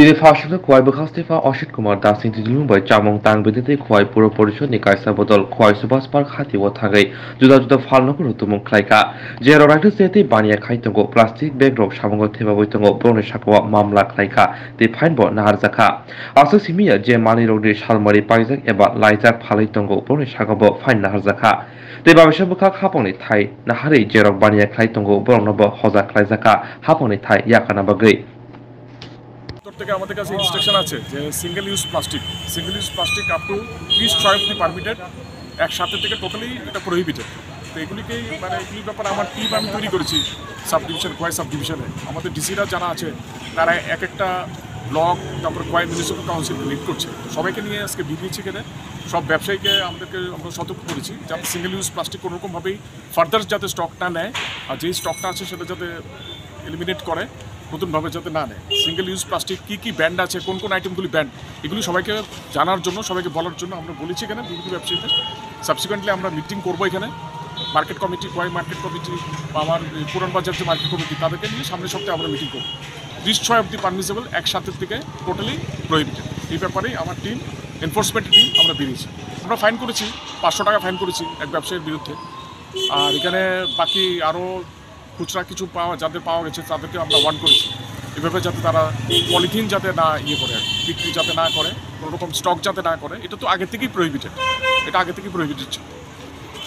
তিনি ফাঁসিতে খোয়াই বখাস্তিফা অসিত কুমার দাস দিলুंबाय চামং তাংবিদিতে খোয়াই পুর পরিষदनि कायसा बदल खवाई सुभाष पार्क हाथिव थागै जुदा जुदा फालनोखौ रुतुमुं ख्लायखा जेराव रायथो जेते बानिया खायतंगो प्लास्टिक बैग रक सामंगो थेबाबै तंगो ब्रने साखवा मामला ख्लायखा ते फाइन ब नाहारजाखा आसो सिमिया जे मानि रोगनि सालमारि पाइजाक एबा लाइजाक फालै तंगो ब्रने साखबो फाइन नाहारजाखा ते बाबिसा बखा खापंनि थाय नाहारै जेराव बानिया खायतंगो ब्रनबो हजा ख्लायजाखा हापंनि थाय याखाना बागै থেকে আমাদের কাছে ইনস্ট্রাকশন আছে যে single use plastic up to 30 অবধি পারমিটেড একসাথে থেকে টোটালি এটা প্রহিবিটেড। তো এগুলিকেই মানে এগুলির ব্যাপারে আমার টিম আমি তৈরি করেছি খোয়াই সাব ডিভিশনে। আমাদের ডিসিরা যারা আছে তারা এক একটা ব্লক তারপরে খোয়াই মিউনিসিপ্যাল কাউন্সিল লিড করছে। সবাইকে নিয়ে আজকে দিয়েছি এখানে সব ব্যবসায়ীকে আমরা সতর্ক করেছি যাতে সিঙ্গেল ইউজ প্লাস্টিক কোনোরকমভাবেই ফার্দার যাতে স্টক না নেয়, আর যেই স্টকটা আছে সেটা যাতে এলিমিনেট করে, নতুনভাবে যাতে না নেয়। সিঙ্গেল ইউজ প্লাস্টিক কী ব্যান্ড আছে, কোন কোন আইটেমগুলি ব্যান্ড, এগুলি সবাইকে জানার জন্য সবাইকে বলার জন্য আমরা বলেছি এখানে বিভিন্ন ব্যবসায়ীদের। সাবসিকুয়েন্টলি আমরা মিটিং করবো এখানে market committee, Khowai market committee বা আমার পুরান বাজার যে মার্কেট কমিটি তাদেরকে নিয়ে সামনের সপ্তাহে আমরা মিটিং করবো। 30 অবধি পারমিসেবল, একসাথে থেকে টোটালি প্রহিবিটেড। এই ব্যাপারেই আমার টিম এনফোর্সমেন্টের টিম আমরা বেরিয়েছি। আমরা ফাইন করেছি 500 টাকা ফাইন করেছি এক ব্যবসায়ীর বিরুদ্ধে। আর এখানে বাকি আরও খুচরা কিছু যাদের পাওয়া গেছে তাদেরকে আমরা ওয়ার্ন করেছি এভাবে যাতে তারা পলিথিন যাতে না করে, বিক্রি যাতে না করে, কোনোরকম স্টক যাতে না করে। এটা তো আগে থেকেই প্রহিবিটেড, ছিল।